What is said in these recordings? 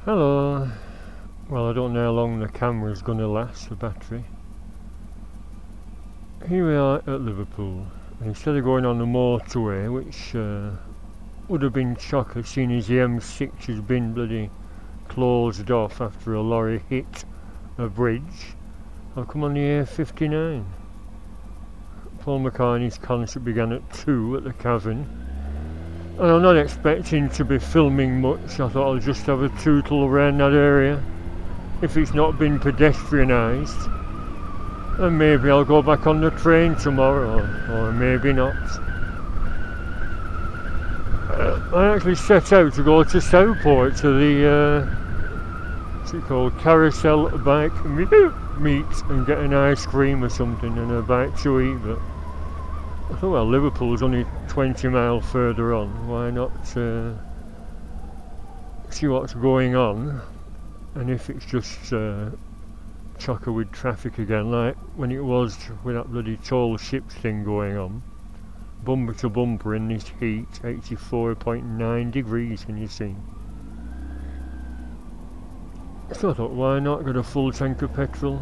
Hello. Well, I don't know how long the camera's going to last, the battery. Here we are at Liverpool. And instead of going on the motorway, which would have been chocker, seeing as the M6 has been bloody closed off after a lorry hit a bridge, I've come on the A59. Paul McCartney's concert began at 2 at the Cavern. And I'm not expecting to be filming much. I thought I'll just have a tootle around that area if it's not been pedestrianised, and maybe I'll go back on the train tomorrow, or maybe not. I actually set out to go to Southport to the what's it called, carousel bike meet and get an ice cream or something and a bite to eat, but I thought, well, Liverpool's only 20 miles further on, why not see what's going on, and if it's just chocker with traffic again, like when it was with that bloody tall ships thing going on, bumper to bumper in this heat, 84.9 degrees can you see. So I thought, why not get a full tank of petrol?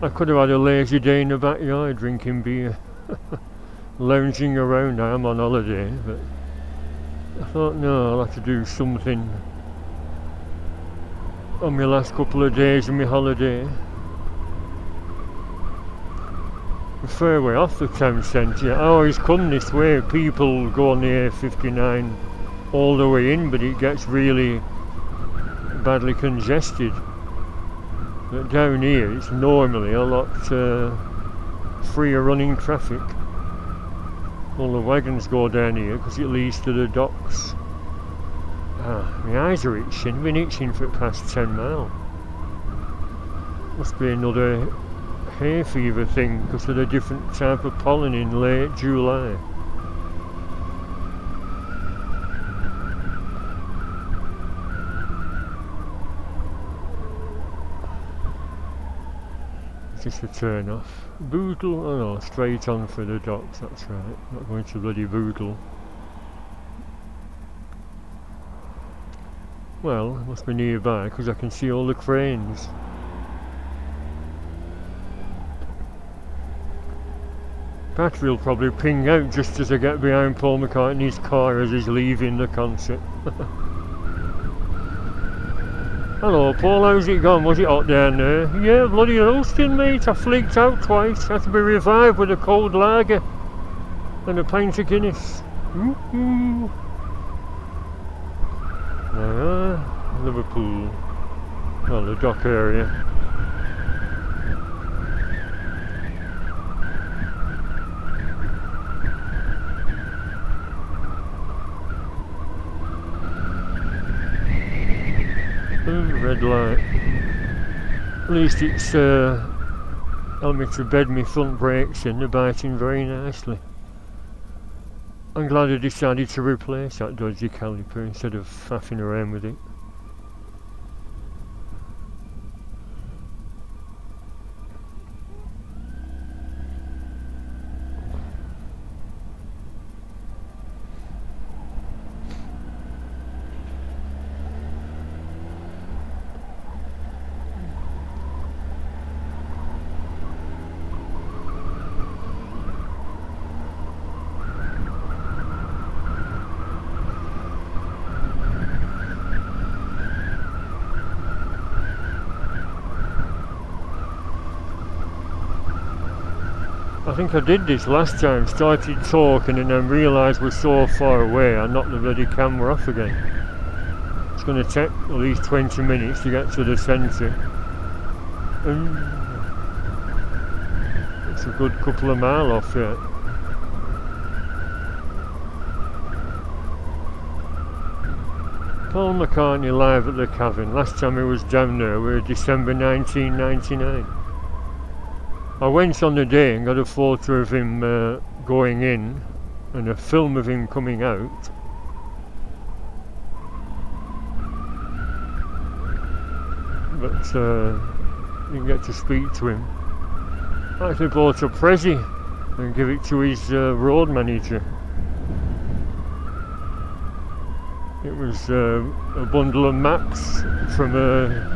I could have had a lazy day in the backyard drinking beer. Lounging around. I am on holiday, but I thought, no, I'll have to do something on my last couple of days of my holiday. A fair way off the town centre. I always come this way. People go on the A59 all the way in, but it gets really badly congested. But down here it's normally a lot freer running traffic. All the wagons go down here because it leads to the docks. My eyes are itching, been itching for the past 10 miles. Must be another hay fever thing because of the different type of pollen in late July. Just a turn off. Boodle? Oh no, straight on for the docks, that's right. Not going to bloody Boodle. Well, it must be nearby because I can see all the cranes. Battery will probably ping out just as I get behind Paul McCartney's car as he's leaving the concert. Hello Paul, how's it gone? Was it hot down there? Yeah, bloody roasting mate, I fleeked out twice. Had to be revived with a cold lager and a pint of Guinness. Liverpool, well, the dock area. Red light. At least it's helped me to bed my front brakes in, they're biting very nicely. I'm glad I decided to replace that dodgy caliper instead of faffing around with it. I think I did this last time, started talking and then realised we're so far away I knocked the bloody camera off again. It's going to take at least 20 minutes to get to the centre. It's a good couple of miles off yet. Paul McCartney live at the Cavern. Last time he was down there was December 1999. I went on the day and got a photo of him going in and a film of him coming out. But didn't get to speak to him. I actually bought a Prezi and give it to his road manager. It was was a bundle of maps from a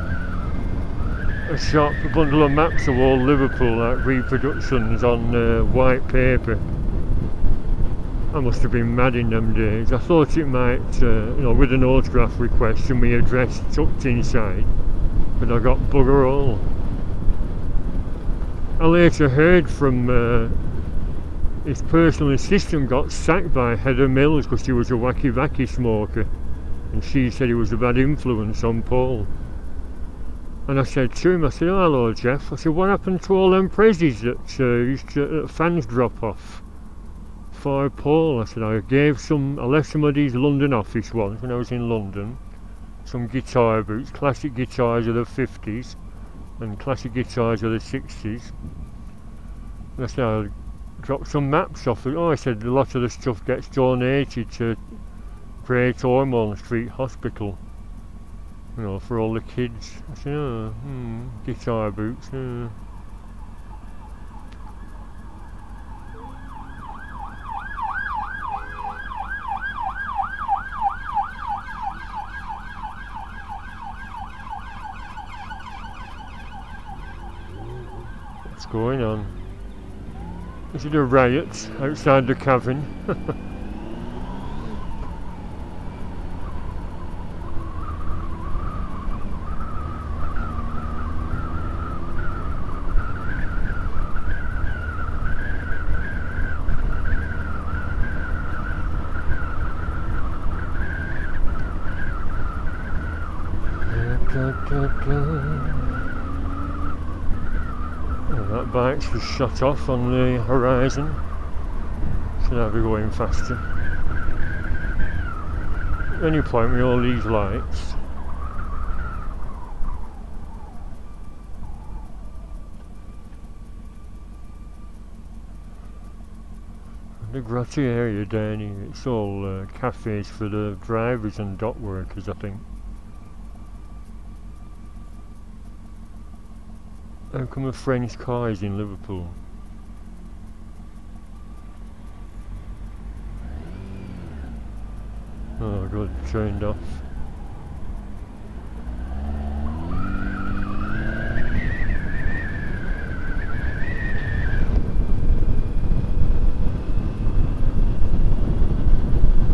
shop, a bundle of maps of all Liverpool, like reproductions on white paper. I must have been mad in them days. I thought it might, with an autograph request and my address tucked inside, but I got bugger all. I later heard from his personal assistant got sacked by Heather Mills because she was a wacky smoker, and she said he was a bad influence on Paul. And I said to him, I said, "Oh, hello Jeff," I said, "what happened to all them prezzies that fans drop off for Paul?" I said, I left some of these London office ones when I was in London, some guitar boots, classic guitars of the 50s and classic guitars of the 60s. And I said, I dropped some maps off. I said, a lot of the stuff gets donated to Great Ormond Street Hospital, for all the kids. I said, guitar boots, What's going on? Is it a riot outside the Cavern? That bike's just shut off on the horizon, so now we're going faster. Any point with all these lights. The grotty area down here, it's all cafes for the drivers and dock workers, I think. How come a French car is in Liverpool? Oh god, turned off.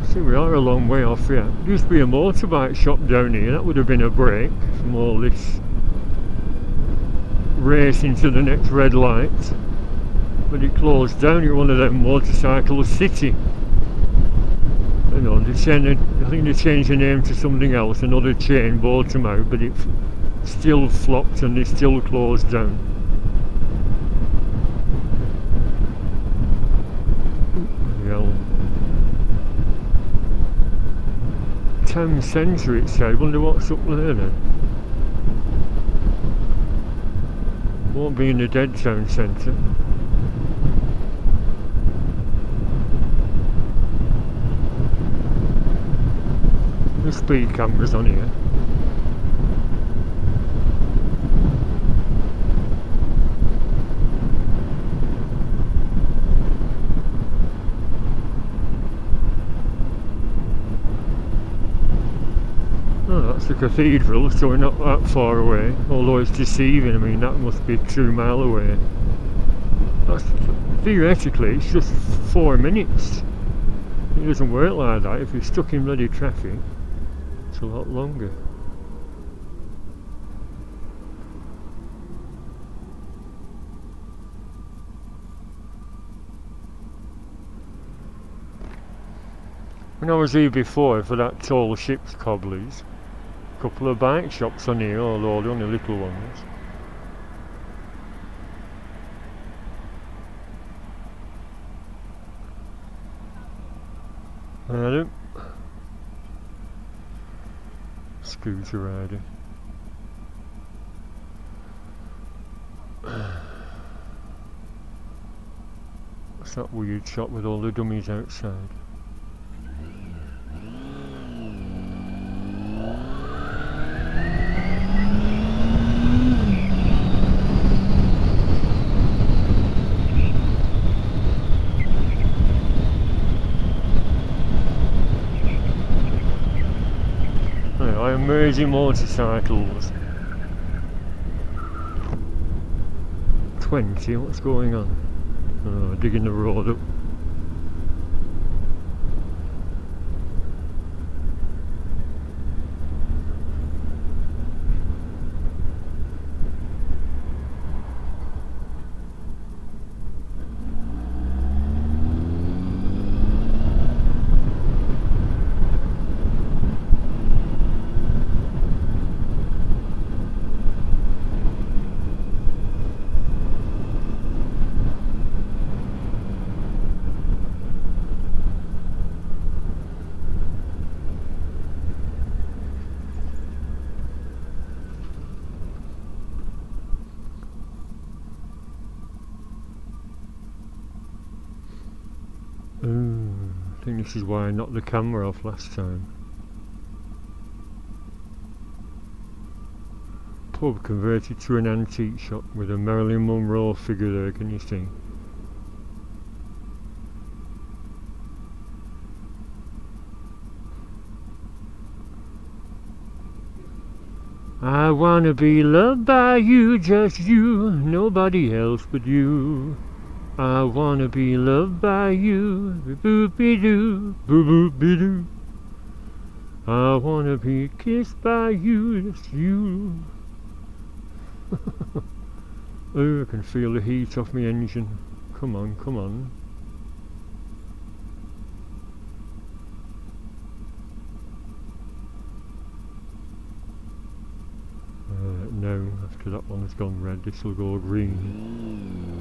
See, we are a long way off here. There used to be a motorbike shop down here, that would have been a break from all this racing to the next red light, but it closed down. You're one of them motorcycle city. I think they changed the name to something else, another chain bought them out, but it still flopped and they still closed down. Town centre it said. Wonder what's up there then. Won't be in the dead town centre. The speed cameras on here. Oh, that's the cathedral, so we're not that far away, although it's deceiving. I mean, that must be 2 miles away. Theoretically, it's just 4 minutes. It doesn't work like that. If you're stuck in bloody traffic, it's a lot longer. When I was here before for that tall ship's cobblers, a couple of bike shops on here, although they're only little ones. Adam, scooter rider. What's that weird shop with all the dummies outside? amazing motorcycles. 20, what's going on? Oh, digging the road up. I think this is why I knocked the camera off last time. Pub converted to an antique shop with a Marilyn Monroe figure there, can you see? I wanna be loved by you, just you, nobody else but you. I wanna be loved by you, boop-be-doo, boop-boop-be-doo. I wanna be kissed by you, just you. Oh, I can feel the heat off my engine. Come on, come on. No, after that one's gone red, this will go green.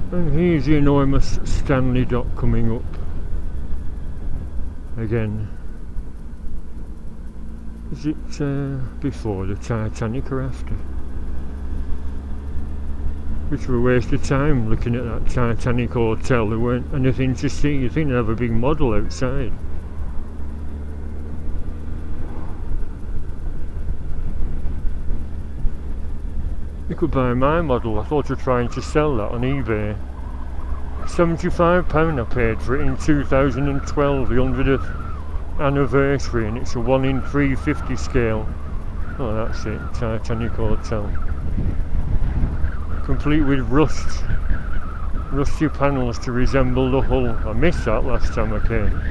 And here's the enormous Stanley Dock coming up again. Is it before the Titanic or after? Which were a waste of time looking at that Titanic hotel. There weren't anything to see. You'd think they'd have a big model outside. You could buy my model. I thought of trying to sell that on eBay. £75 I paid for it in 2012, the 100th anniversary, and it's a 1 in 350 scale. Oh, that's it, Titanic Hotel. Complete with rusty panels to resemble the hull. I missed that last time I came.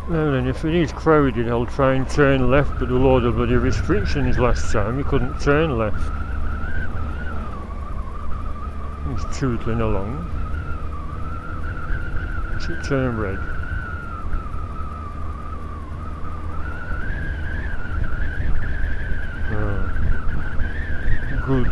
Well then, if it is crowded I'll try and turn left, but a load of bloody restrictions last time, you couldn't turn left. He's tootling along. Should turn red. Oh. Good.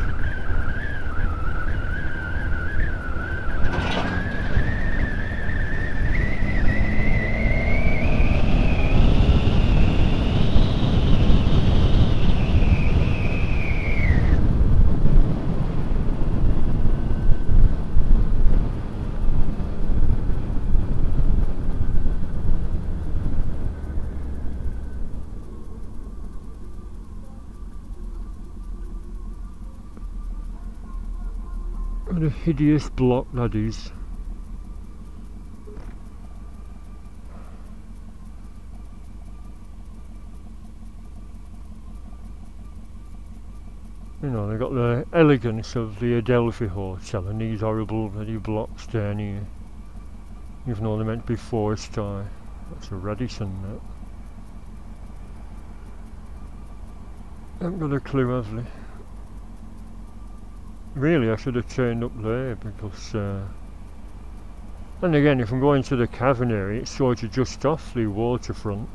What a hideous block that is. You know, they've got the elegance of the Adelphi Hotel and these horrible bloody blocks down here. Even though they're meant to be 4-star. That's a Radisson, that. Haven't got a clue, have they? Really, I should have turned up there because... and again, if I'm going to the Cavern area, it's sort of just off the waterfront.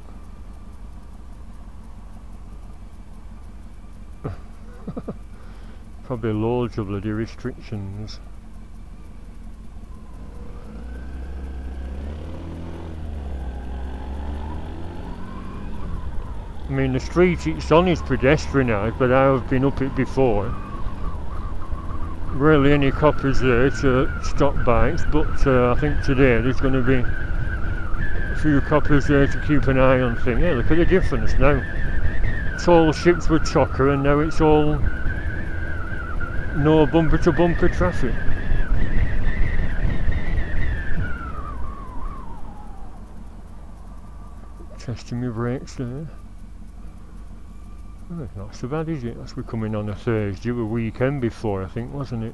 Probably loads of bloody restrictions. I mean, the street it's on is pedestrianised, but I've been up it before. Rarely any coppers there to stop bikes, but I think today there's going to be a few coppers there to keep an eye on things. Yeah, look at the difference now. Tall ships were chocker and now it's all no bumper to bumper traffic. Testing my brakes there. Oh, not so bad, is it? That's we're coming on a Thursday, a weekend before, I think, wasn't it?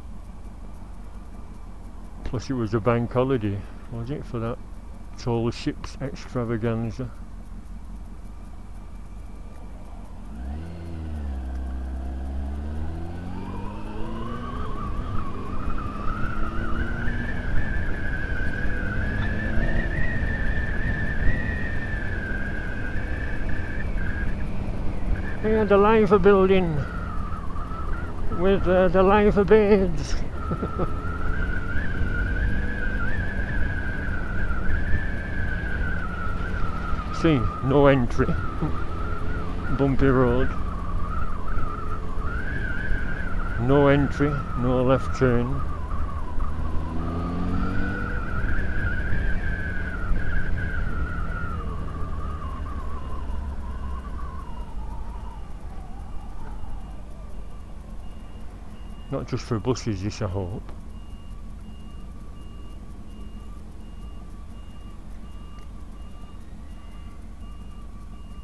Plus it was a bank holiday, was it, for that tall ships extravaganza? Yeah, the Liver building with the Liver beds. See, no entry. Bumpy road. No entry, no left turn. Not just for buses, this I hope.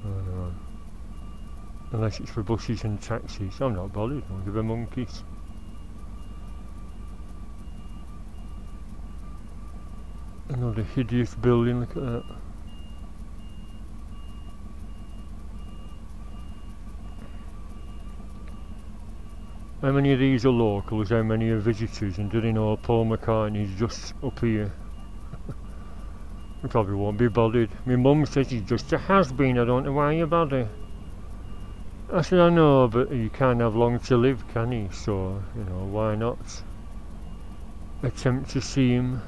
Oh no. Unless it's for buses and taxis. I'm not bothered, I'll give a monkeys. Another hideous building, look at that. How many of these are locals, how many are visitors, and do they know Paul McCartney's just up here? I probably won't be bothered. My mum says he's just a has-been, I don't know why you bother. I said, I know, but you can't have long to live, can he? So, you know, why not attempt to see him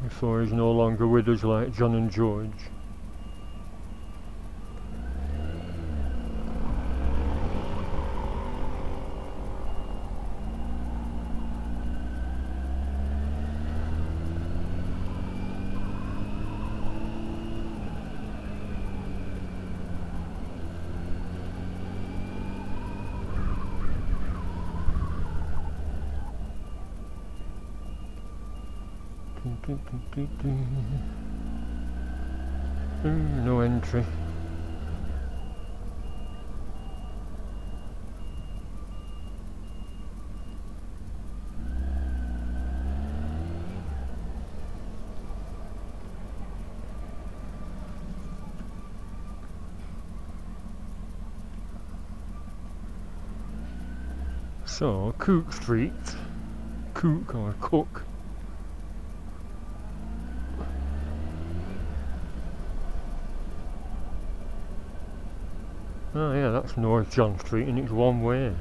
before he's no longer with us like John and George. No entry. So, Cook Street, Cook or Cook. Oh yeah, that's North John Street and it's one way.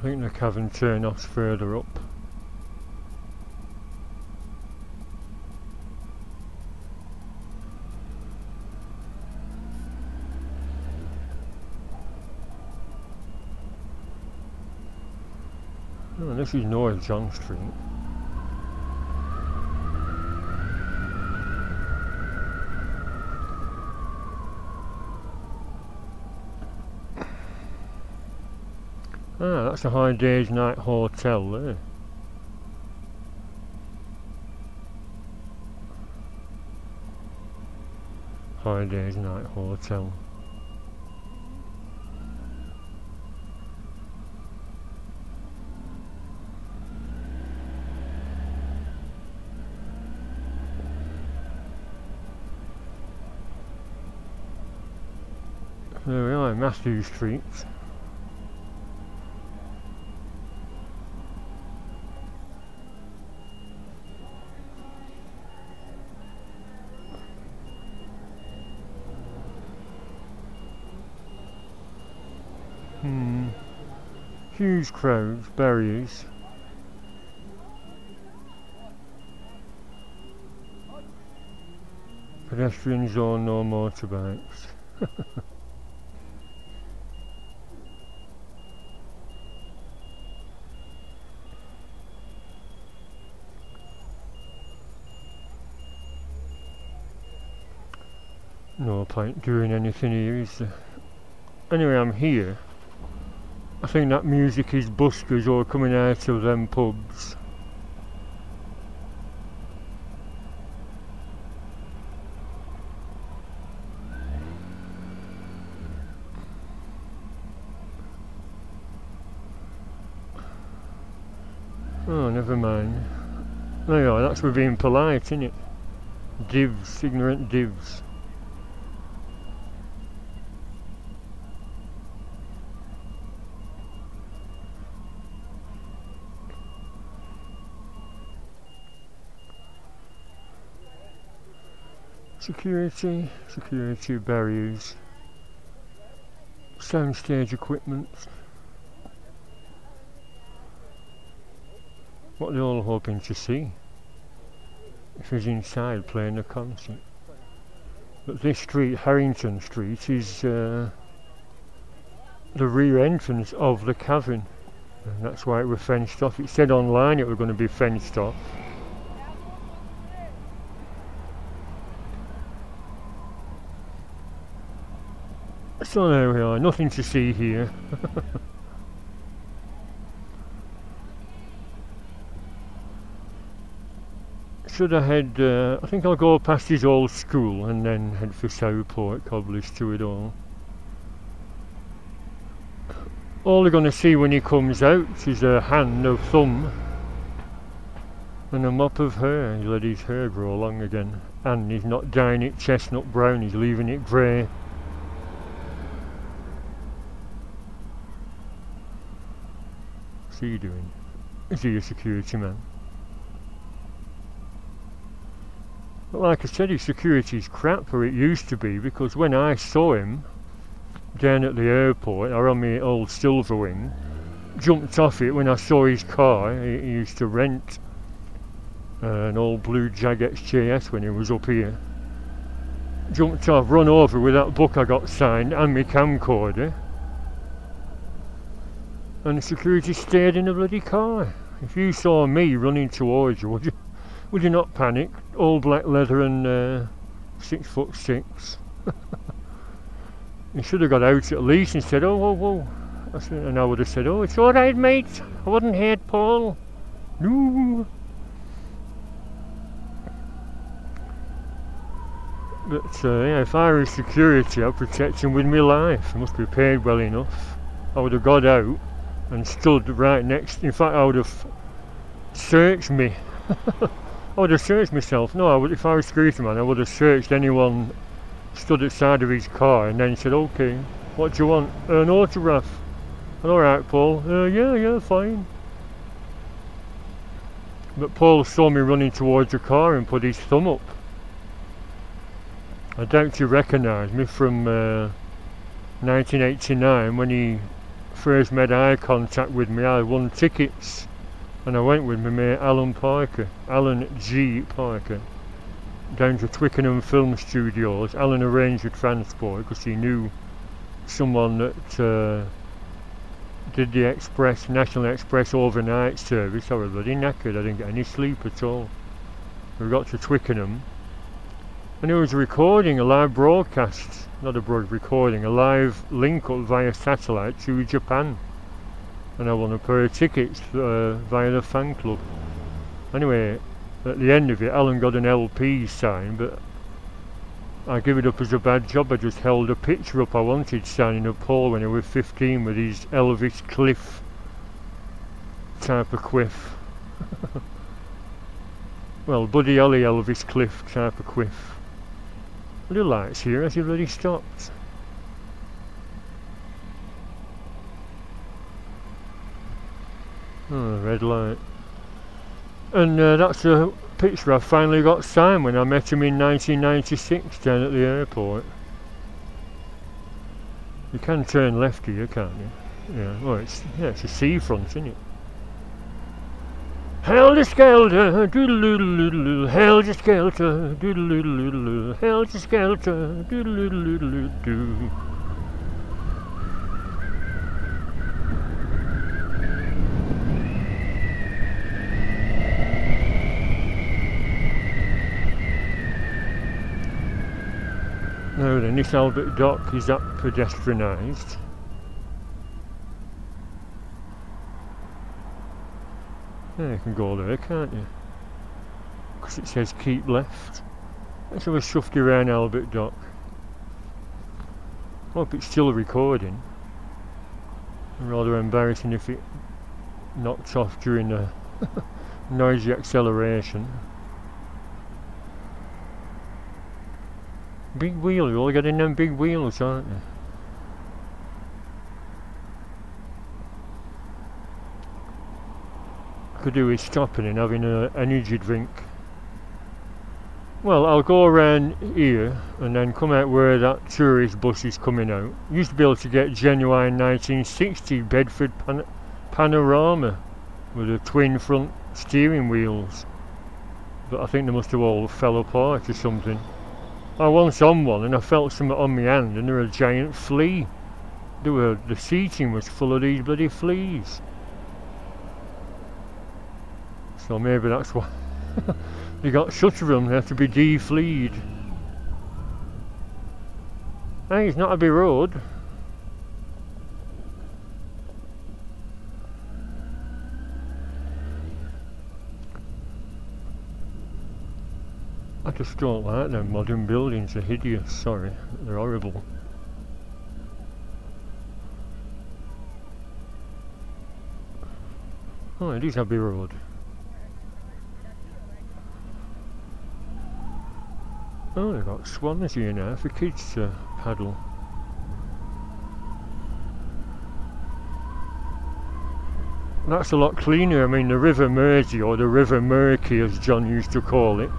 think the Cavern turn-off's further up. Oh, this is North John Street. Ah, that's a High Days Night Hotel there. High Days Night Hotel. There we are, Matthew Street. Huge crowds, barriers. Pedestrian zone, no motorbikes. No point doing anything here, is there? Anyway, I'm here. I think that music is buskers all coming out of them pubs. Oh, never mind. There you are, that's for being polite, isn't it? Divs, ignorant divs. Security barriers, soundstage equipment. What are they all hoping to see? If he's inside playing a concert. But this street, Harrington Street, is the rear entrance of the Cavern. And that's why it was fenced off. It said online it was going to be fenced off. So there we are, nothing to see here. Should I head, I think I'll go past his old school and then head for Southport, Cobblers to it all. All they're going to see when he comes out is a hand, a thumb, and a mop of hair. He's let his hair grow long again. And he's not dyeing it chestnut brown, he's leaving it grey. What's he doing? Is he a security man? But like I said, his security's crap, or it used to be, because when I saw him down at the airport, or on my old Silver Wing, jumped off it when I saw his car. He used to rent an old blue Jag XJS when he was up here. Jumped off, run over with that book I got signed and my camcorder. And the security stayed in the bloody car. If you saw me running towards you, would you not panic? All black leather and 6'6". He should have got out at least and said, "Oh, whoa, whoa." And I would have said, "Oh, it's all right, mate. I wouldn't hate Paul." No. But yeah, if I was security, I'd protect him with my life. I must be paid well enough. I would have got out and stood right next. In fact, I would have searched me. I would have searched myself. No, I would, if I was security man, I would have searched anyone stood outside of his car and then said, "Okay, what do you want?" "An autograph." "Alright, Paul." Yeah, fine." But Paul saw me running towards the car and put his thumb up. I doubt he recognised me from 1989 when he first made eye contact with me, I won tickets, and I went with my mate Alan G. Parker, down to Twickenham Film Studios. Alan arranged the transport because he knew someone that did the National Express overnight service. I was bloody knackered, I didn't get any sleep at all. We got to Twickenham, and it was recording a live broadcast, not a recording, a live link up via satellite to Japan, and I won a pair of tickets via the fan club. Anyway, at the end of it, Alan got an LP signed, but I give it up as a bad job. I just held a picture up I wanted signing a Paul when I was 15 with his Elvis Cliff type of quiff. Well, Buddy Holly Elvis Cliff type of quiff. The lights here, has he already stopped? Oh, red light. And that's a picture I finally got signed when I met him in 1996 down at the airport. You can turn left here, can't you? Yeah, well, it's a seafront, isn't it? Helter-skelter, doodle-doodle-doodle, helter-skelter, doodle-doodle-doodle, helter-skelter, doodle-doodle-doodle-doo. Now then, this Albert Dock, is that pedestrianised? Yeah, you can go there, can't you? Because it says keep left. Let's have a shufty around Albert Dock. Hope it's still recording. Rather embarrassing if it knocked off during the noisy acceleration. Big wheels, you're all getting them big wheels, aren't you? Could do with stopping and having an energy drink. Well, I'll go around here and then come out where that tourist bus is coming out. Used to be able to get genuine 1960 Bedford Panorama with the twin front steering wheels, but I think they must have all fell apart or something. I once on one and I felt something on my hand and there was a giant flea. The seating was full of these bloody fleas. So maybe that's why they got shut of them, they have to be de-fleed. Hey, it's not Abbey Road. I just don't like them modern buildings, they're hideous, sorry, they're horrible. Oh, it is Abbey Road. Oh, they've got swans here now for kids to paddle. That's a lot cleaner. I mean, the River Mersey, or the River Murky as John used to call it,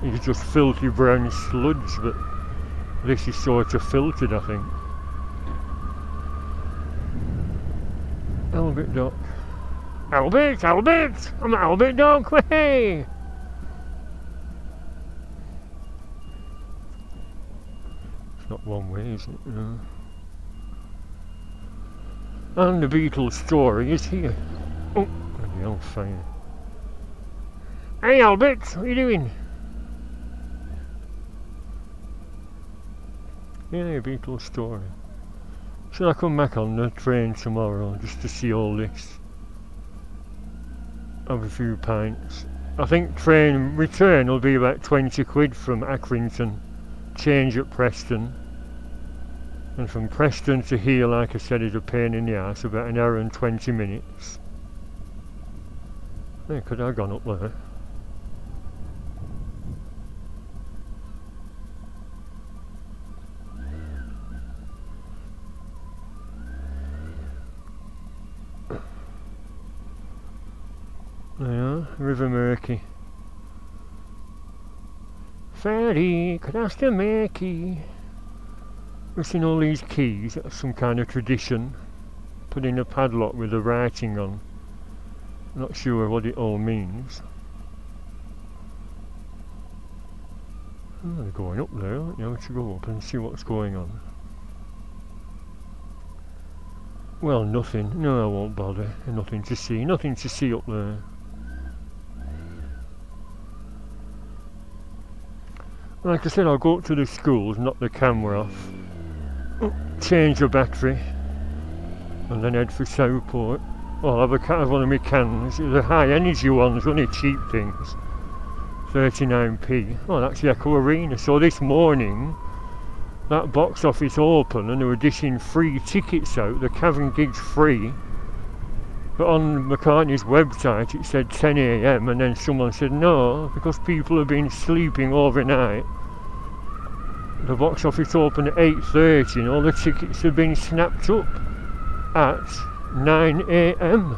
is just filthy brown sludge, but this is sort of filtered, I think. Albert Dock. Albert! Albert! I'm at Albert Dock! Hey! It's not one way, is it? No. And the Beatles story is here. Oh, bloody hell, fire. Hey Albert, what are you doing? Yeah, Beatles story. Should I come back on the train tomorrow just to see all this? Have a few pints. I think train return will be about 20 quid from Accrington, change at Preston. And from Preston to here, like I said, is a pain in the ass, about an hour and 20 minutes. Hey, could I have gone up there? Yeah, River Murky. Ferry, Cadasta Murky. We've seen all these keys, that's some kind of tradition. put in a padlock with the writing on. Not sure what it all means. Oh, they're going up there, aren't you? To go up and see what's going on. Well, nothing. No, I won't bother. Nothing to see. Nothing to see up there. Like I said, I'll go up to the schools, knock the camera off, change the battery, and then head for Southport. I'll have one of my cans, the high energy ones, only cheap things. 39p. Oh, that's the Echo Arena. So this morning, that box office open and they were dishing free tickets out. The Cavern gig's free. But on McCartney's website it said 10 AM and then someone said no, because people have been sleeping overnight. The box office opened at 8:30 and all the tickets have been snapped up at 9 AM.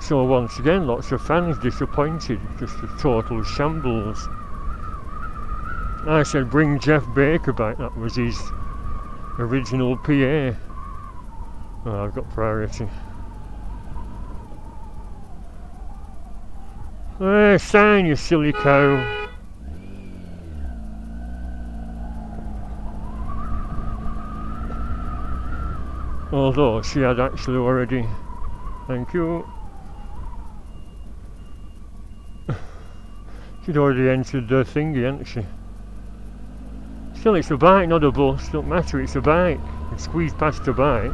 So once again, lots of fans disappointed, just a total shambles. I said bring Jeff Baker back, that was his original PA. Oh, I've got priority. Sign, you silly cow. Although she had actually already. Thank you. She'd already entered the thingy, hadn't she? Still, it's a bike, not a bus. Don't matter, it's a bike. You squeeze past a bike.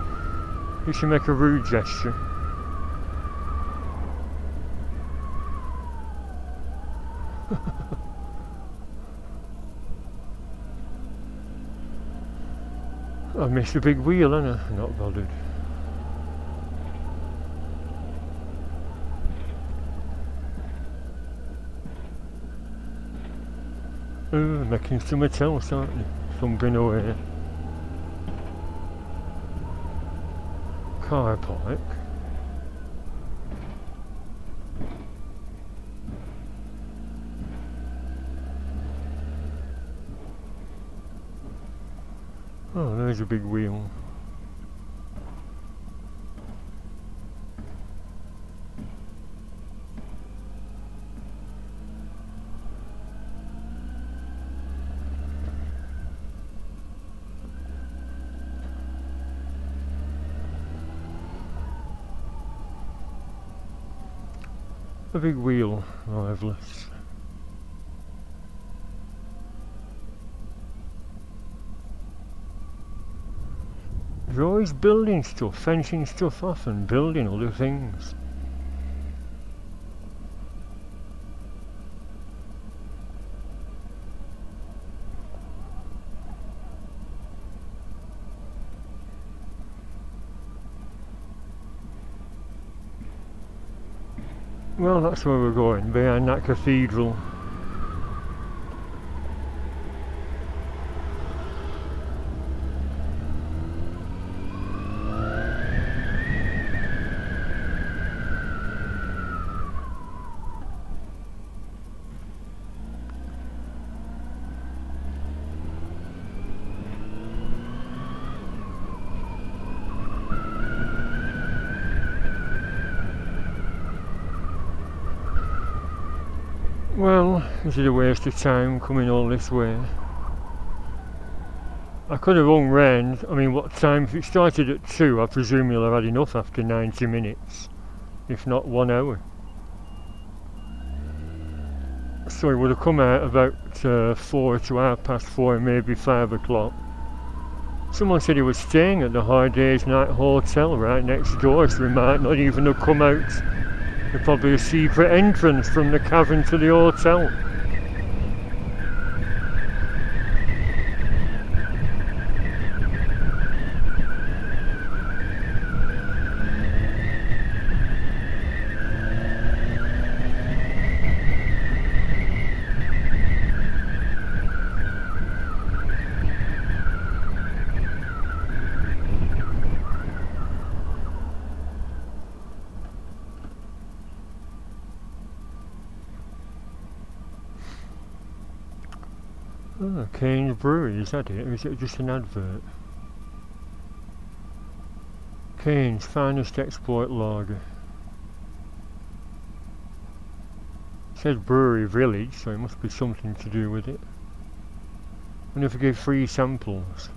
You should make a rude gesture. I missed a big wheel, haven't I? Not bothered. Making something else, aren't they? Thumping away. Car park. Oh, there's a big wheel. A big wheel, marvellous. They're always building stuff, fencing stuff off and building other things. Well, that's where we're going, behind that cathedral. Well, is it a waste of time coming all this way? I could have rung round. I mean, what time? If it started at 2, I presume you'll have had enough after 90 minutes, if not 1 hour. So it would have come out about 4 to 4:30, maybe 5 o'clock. Someone said he was staying at the Hard Day's Night Hotel right next door, so he might not even have come out. There's probably a secret entrance from the Cavern to the hotel. Oh, Kane's Brewery, is that it? Or is it just an advert? Cairns finest export lager. It says brewery village, so it must be something to do with it. And if we give free samples.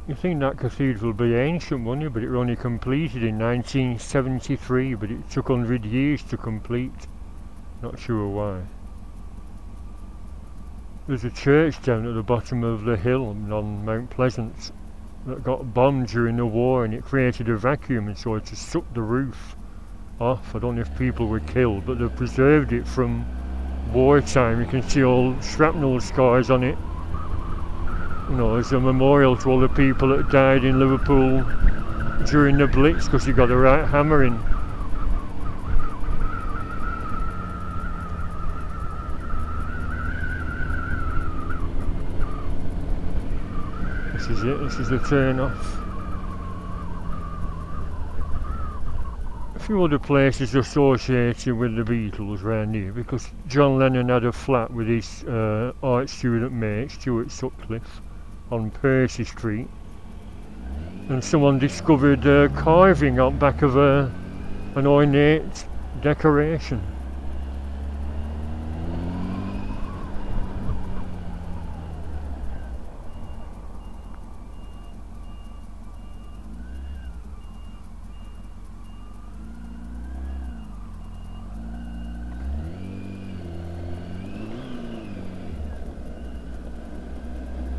You think that cathedral would be ancient, wouldn't you? But it was only completed in 1973, but it took 100 years to complete. Not sure why. There's a church down at the bottom of the hill on Mount Pleasant that got bombed during the war, and it created a vacuum, and so it just sucked the roof off. I don't know if people were killed, but they've preserved it from wartime. You can see all shrapnel scars on it. You know, as a memorial to all the people that died in Liverpool during the Blitz, because you got a right hammering. This is it, this is the turn off. A few other places associated with the Beatles around here, because John Lennon had a flat with his art student mate, Stuart Sutcliffe, on Percy Street, and someone discovered carving on back of an ornate decoration.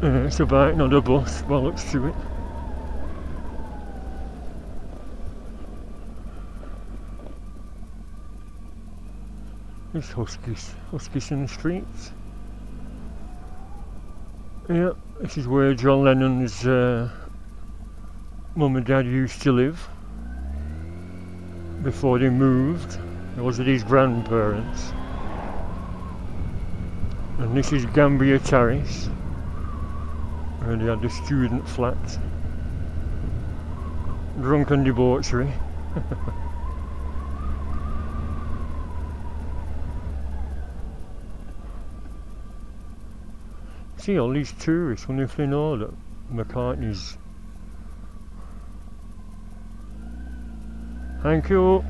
It's a bike, not a bus, bollocks to it. There's huskies in the streets. Yeah, this is where John Lennon's mum and dad used to live before they moved. It was with his grandparents. And this is Gambia Terrace, where they had the student flat. Drunken debauchery. See all these tourists, wonder if they know that McCartney's. Thank you.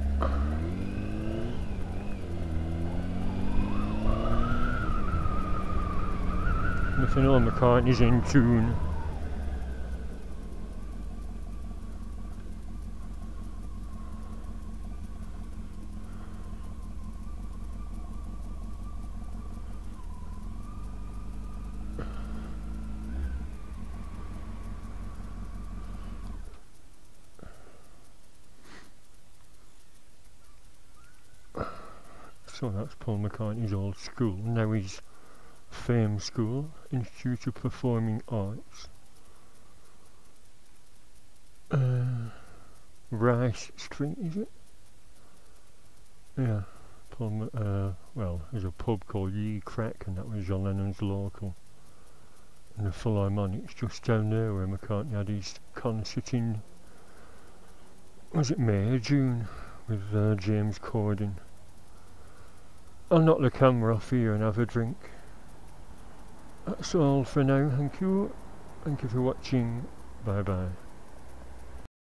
If they know McCartney's in tune. So that's Paul McCartney's old school. Now he's Fame School, Institute of Performing Arts. Rice Street, is it? Yeah. Well, there's a pub called Ye Crack, and that was John Lennon's local. And the Philharmonic's just down there where McCartney had his concert in, was it May or June, with James Corden. I'll knock the camera off here and have a drink. That's all for now, thank you. Thank you for watching. Bye bye.